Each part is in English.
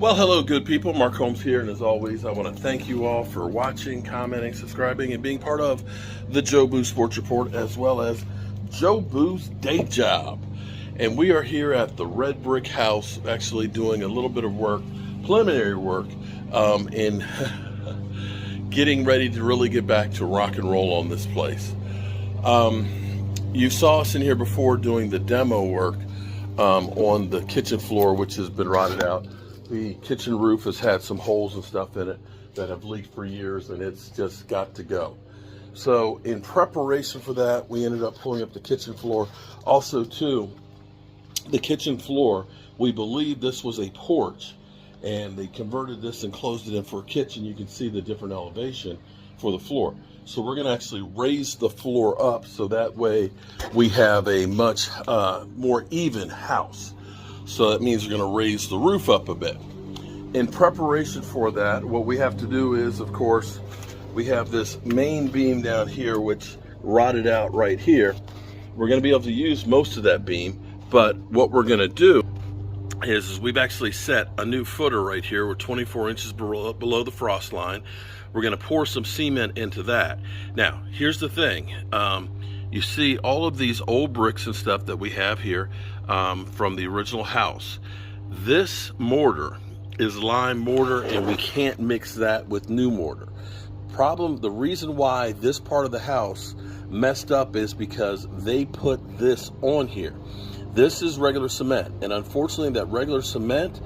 Well, hello, good people. Mark Holmes here, and as always, I want to thank you all for watching, commenting, subscribing, and being part of the Joe Boo Sports Report, as well as Joe Boo's day job. And we are here at the Red Brick House, actually doing a little bit of work, preliminary work, in getting ready to really get back to rock and roll on this place. You saw us in here before doing the demo work on the kitchen floor, which has been rotted out. The kitchen roof has had some holes and stuff in it that have leaked for years, and it's just got to go. So in preparation for that, we ended up pulling up the kitchen floor. Also, too, the kitchen floor, we believe this was a porch, and they converted this and closed it in for a kitchen. You can see the different elevation for the floor. So we're going to actually raise the floor up so that way we have a much more even house. So that means we're going to raise the roof up a bit. In preparation for that, what we have to do is, of course, we have this main beam down here, which rotted out right here. We're going to be able to use most of that beam, but what we're going to do is we've actually set a new footer right here. We're 24 inches below the frost line. We're going to pour some cement into that. Now, here's the thing. You see all of these old bricks and stuff that we have here from the original house. This mortar is lime mortar, and we can't mix that with new mortar. The reason why this part of the house messed up is because they put this on here. This is regular cement, and unfortunately that regular cement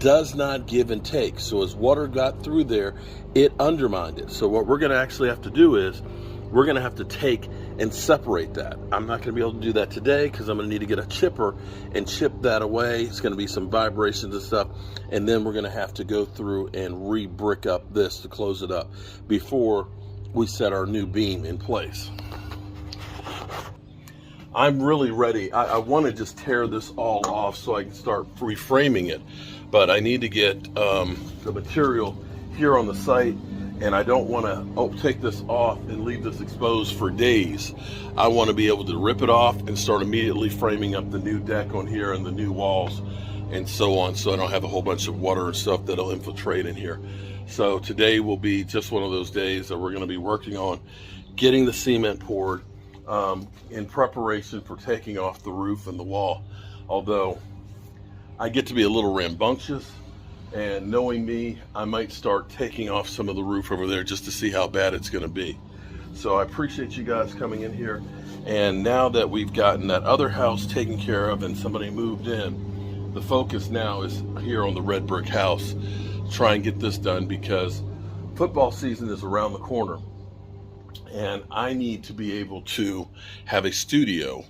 does not give and take. So as water got through there, it undermined it. So what we're going to actually have to do is we're going to have to take and separate that. I'm not going to be able to do that today because I'm going to need to get a chipper and chip that away. It's going to be some vibrations and stuff, and then we're going to have to go through and re-brick up this to close it up before we set our new beam in place. I'm really ready. I want to just tear this all off so I can start reframing it, but I need to get the material here on the site, and I don't want to take this off and leave this exposed for days. I want to be able to rip it off and start immediately framing up the new deck on here and the new walls and so on, so I don't have a whole bunch of water and stuff that'll infiltrate in here. So today will be just one of those days that we're going to be working on getting the cement poured in preparation for taking off the roof and the wall. Although I get to be a little rambunctious, and knowing me, I might start taking off some of the roof over there just to see how bad it's going to be. So I appreciate you guys coming in here, and now that we've gotten that other house taken care of and somebody moved in, the focus now is here on the Red Brick House. Try and get this done because football season is around the corner, and I need to be able to have a studio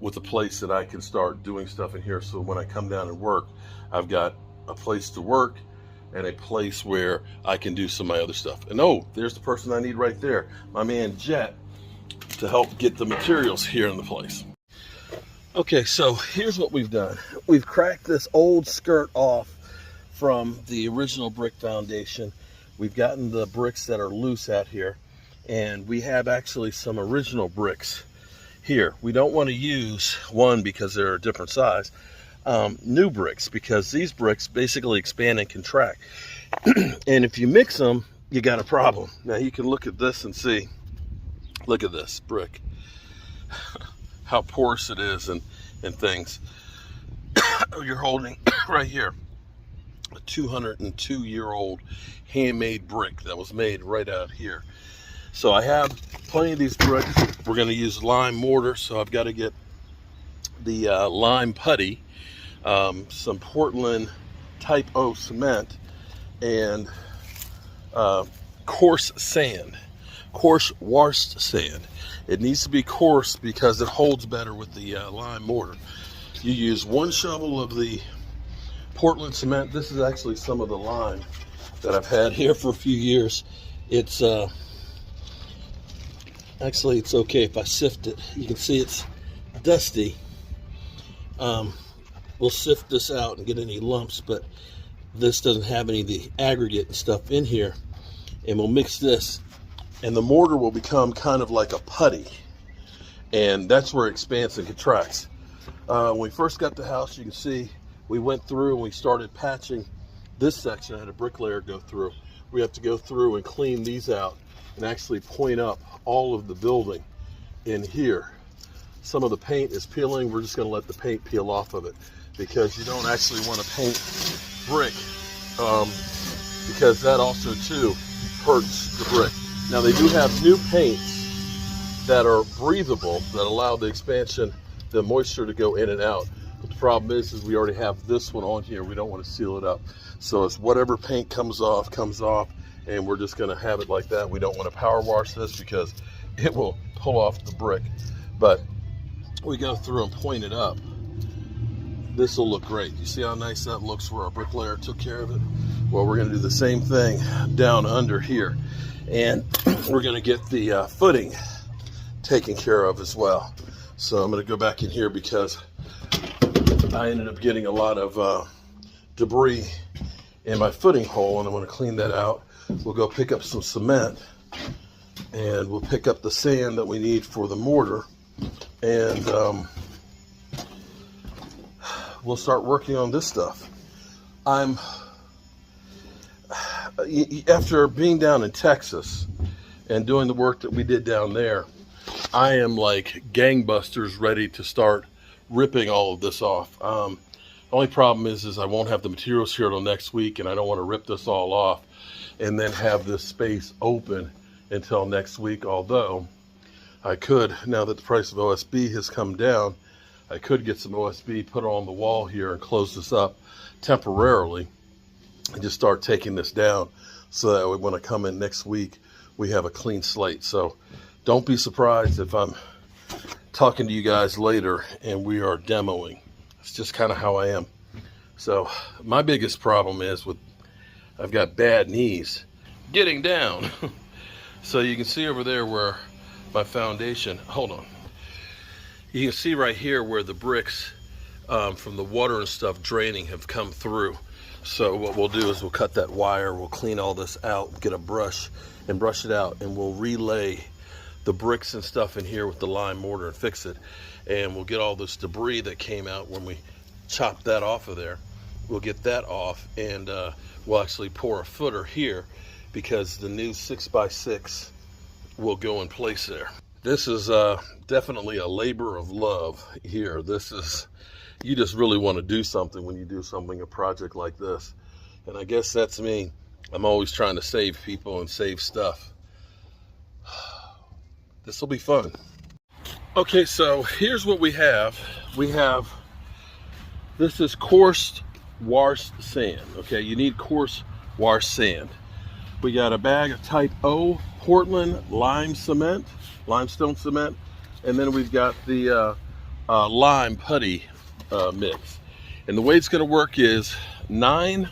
with a place that I can start doing stuff in here, so when I come down and work, I've got a place to work and a place where I can do some of my other stuff. And oh, there's the person I need right there, my man Jet, to help get the materials here in the place. Okay, so here's what we've done. We've cracked this old skirt off from the original brick foundation. We've gotten the bricks that are loose out here, and we have actually some original bricks here. We don't want to use one because they're a different size. New bricks, because these bricks basically expand and contract. And if you mix them, you got a problem. Now you can look at this and see, look at this brick, how porous it is and things. You're holding right here a 202-year-old handmade brick that was made right out here. So I have plenty of these bricks. We're going to use lime mortar, so I've got to get the lime putty, some Portland type O cement, and coarse sand, coarse washed sand. It needs to be coarse because it holds better with the lime mortar. You use one shovel of the Portland cement. This is actually some of the lime that I've had here for a few years. It's actually, it's okay if I sift it. You can see it's dusty. We'll sift this out and get any lumps, but this doesn't have any of the aggregate and stuff in here. And we'll mix this, and the mortar will become kind of like a putty, and that's where it expands and contracts. When we first got the house, you can see we went through and we started patching this section I had a bricklayer go through. We have to go through and clean these out and actually point up all of the building in here. Some of the paint is peeling. We're just going to let the paint peel off of it, because you don't actually want to paint brick, because that also too hurts the brick. Now they do have new paints that are breathable, that allow the expansion, the moisture to go in and out. But the problem is we already have this one on here. We don't want to seal it up. So it's whatever paint comes off, and we're just going to have it like that. We don't want to power wash this because it will pull off the brick. But we go through and point it up. This will look great. You see how nice that looks where our bricklayer took care of it? Well, we're going to do the same thing down under here. And we're going to get the footing taken care of as well. So I'm going to go back in here because I ended up getting a lot of debris in my footing hole, and I want to clean that out. We'll go pick up some cement, and we'll pick up the sand that we need for the mortar, and we'll start working on this stuff. After being down in Texas and doing the work that we did down there, I am like gangbusters ready to start ripping all of this off. The only problem is I won't have the materials here till next week, and I don't want to rip this all off and then have this space open until next week. Although I could, now that the price of OSB has come down, I could get some OSB, put it on the wall here and close this up temporarily and just start taking this down, so that when I come in next week, we have a clean slate. So don't be surprised if I'm talking to you guys later and we are demoing. It's just kind of how I am. So my biggest problem is I've got bad knees getting down. So you can see over there where my foundation, hold on. You can see right here where the bricks from the water and stuff draining have come through. So what we'll do is we'll cut that wire, we'll clean all this out, get a brush and brush it out, and we'll relay the bricks and stuff in here with the lime mortar and fix it. And we'll get all this debris that came out when we chopped that off of there. We'll get that off, and we'll actually pour a footer here, because the new 6x6 will go in place there. This is definitely a labor of love here. This is, you just really want to do something when you do a project like this. And I guess that's me. I'm always trying to save people and save stuff. This will be fun. Okay, so here's what we have. This is coarse washed sand. Okay, you need coarse washed sand. We got a bag of type O Portland limestone cement, and then we've got the lime putty mix. And the way it's going to work is 9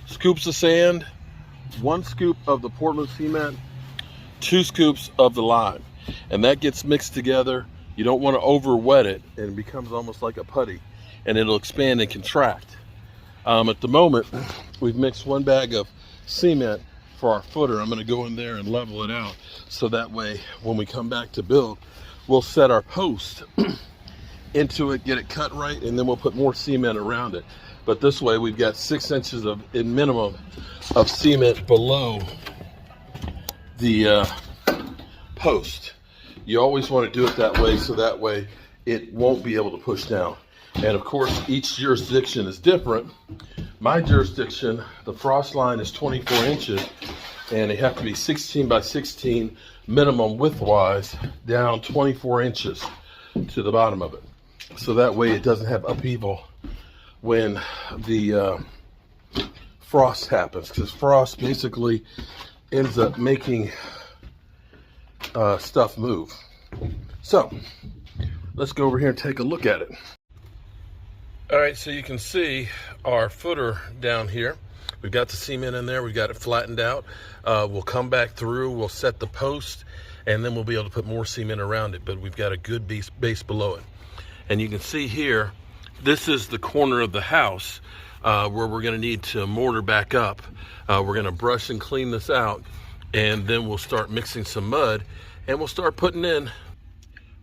scoops of sand, 1 scoop of the Portland cement, 2 scoops of the lime, and that gets mixed together. You don't want to over wet it, and it becomes almost like a putty, and it'll expand and contract. At the moment, we've mixed 1 bag of cement for our footer. I'm going to go in there and level it out, so that way when we come back to build, we'll set our post into it, get it cut right, and then we'll put more cement around it. But this way we've got 6 inches of, in minimum, of cement below the post. You always want to do it that way, so that way it won't be able to push down. And of course, each jurisdiction is different. My jurisdiction, the frost line is 24 inches, and they have to be 16 by 16 minimum width-wise, down 24 inches to the bottom of it. So that way it doesn't have upheaval when the frost happens, because frost basically ends up making stuff move. So let's go over here and take a look at it. All right, so you can see our footer down here. We've got the cement in there, we've got it flattened out. We'll come back through, we'll set the post, and then we'll be able to put more cement around it, but we've got a good base below it. And you can see here, this is the corner of the house where we're gonna need to mortar back up. We're gonna brush and clean this out, and then we'll start mixing some mud, and we'll start putting in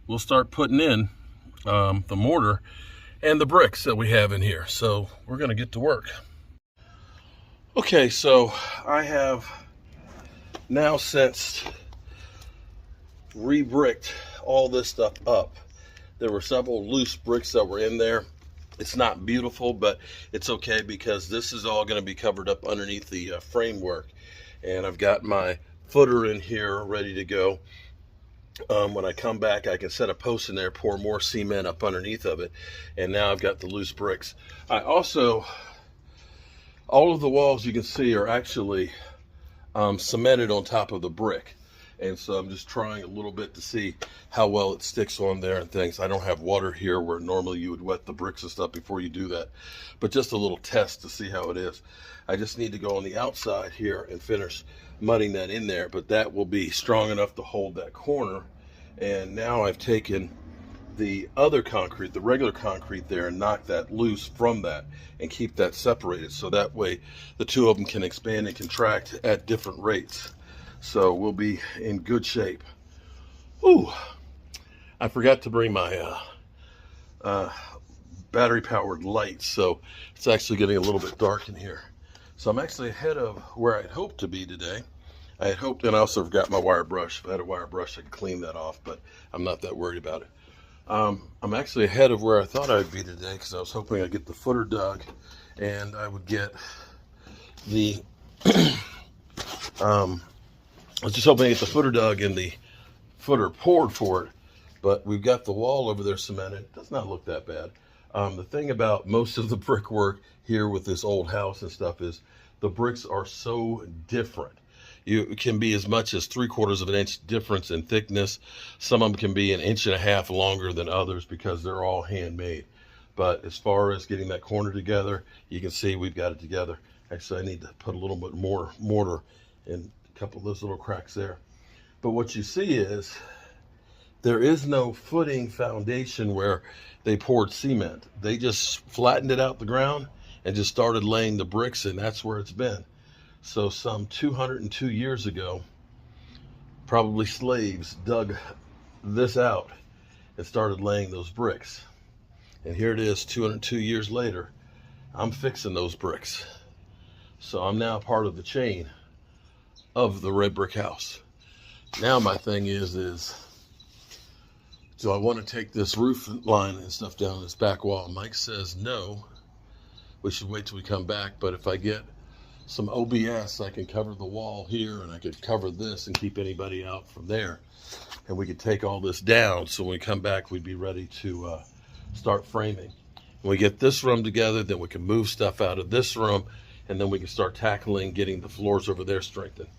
the mortar and the bricks that we have in here. So we're gonna get to work. Okay, so I have now since re-bricked all this stuff up. There were several loose bricks that were in there. It's not beautiful, but it's okay because this is all going to be covered up underneath the framework. And I've got my footer in here ready to go. When I come back, I can set a post in there, pour more cement up underneath of it, and now I've got the loose bricks. I also, all of the walls you can see are actually cemented on top of the brick. And so I'm just trying a little bit to see how well it sticks on there and things. I don't have water here where normally you would wet the bricks and stuff before you do that, but just a little test to see how it is. I just need to go on the outside here and finish mudding that in there, but that will be strong enough to hold that corner. And now I've taken the other concrete, the regular concrete there, and knock that loose from that and keep that separated, so that way the two of them can expand and contract at different rates. So we'll be in good shape. Ooh, I forgot to bring my battery powered lights, so it's actually getting a little bit dark in here. So I'm actually ahead of where I'd hoped to be today. I had hoped, and I also forgot my wire brush. If I had a wire brush, I could clean that off, but I'm not that worried about it. I'm actually ahead of where I thought I'd be today because I was hoping I'd get the footer dug and I would get the, I was just hoping to get the footer dug and the footer poured for it, but we've got the wall over there cemented. It does not look that bad. The thing about most of the brickwork here with this old house and stuff is the bricks are so different. It can be as much as 3/4 of an inch difference in thickness. Some of them can be 1.5 inches longer than others because they're all handmade. But as far as getting that corner together, you can see we've got it together. Actually, I need to put a little bit more mortar in a couple of those little cracks there. But what you see is there is no footing foundation where they poured cement. They just flattened it out the ground and just started laying the bricks, and that's where it's been. So some 202 years ago, probably slaves dug this out and started laying those bricks. And here it is 202 years later, I'm fixing those bricks. So I'm now part of the chain of the red brick house. Now my thing is do I want to take this roof line and stuff down this back wall? Mike says no, we should wait till we come back, but if I get some OBS, I can cover the wall here, and I could cover this and keep anybody out from there, and we could take all this down, so when we come back we'd be ready to start framing. When we get this room together, then we can move stuff out of this room, and then we can start tackling getting the floors over there strengthened.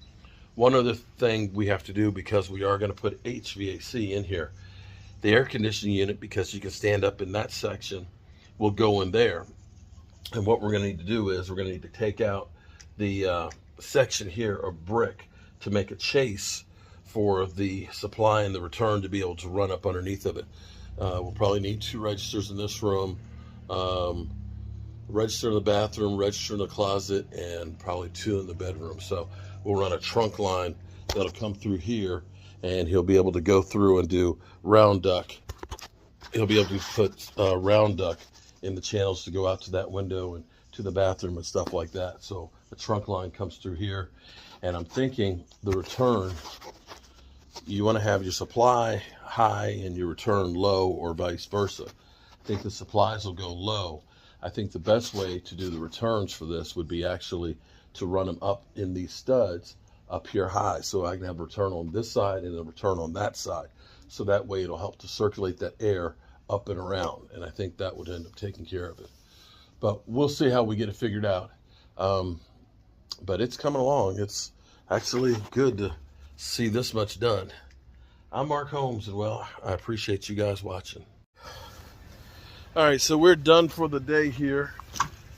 One other thing we have to do, because we are going to put HVAC in here, the air conditioning unit, because you can stand up in that section, will go in there. And what we're going to need to do is we're going to need to take out the section here of brick to make a chase for the supply and the return to be able to run up underneath of it. We'll probably need 2 registers in this room, register in the bathroom, register in the closet, and probably 2 in the bedroom. So we'll run a trunk line that'll come through here, and he'll be able to go through and do round duck. He'll be able to put round duck in the channels to go out to that window and to the bathroom and stuff like that. So the trunk line comes through here, and I'm thinking the return, you want to have your supply high and your return low, or vice versa. I think the supplies will go low. I think the best way to do the returns for this would be actually to run them up in these studs up here high, so I can have a return on this side and a return on that side. So that way it'll help to circulate that air up and around, and I think that would end up taking care of it. But we'll see how we get it figured out. But it's coming along. It's actually good to see this much done. I'm Mark Holmes, and well, I appreciate you guys watching. All right, so we're done for the day here.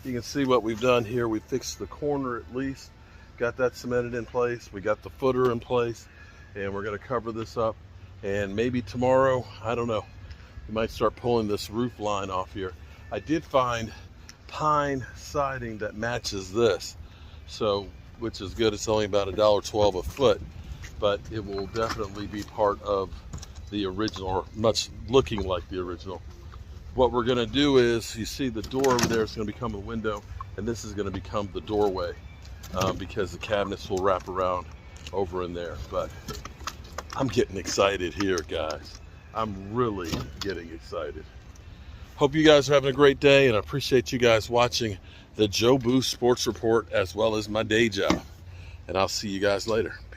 You can see what we've done here. We fixed the corner at least, got that cemented in place. We got the footer in place, and we're gonna cover this up. And maybe tomorrow, I don't know, we might start pulling this roof line off here. I did find pine siding that matches this, so which is good. It's only about $1.12 a foot, but it will definitely be part of the original, or much looking like the original. What we're going to do is, you see the door over there is going to become a window, and this is going to become the doorway because the cabinets will wrap around over in there. But I'm getting excited here, guys. I'm really getting excited. Hope you guys are having a great day, and I appreciate you guys watching the Joe Booth Sports Report as well as my day job. And I'll see you guys later.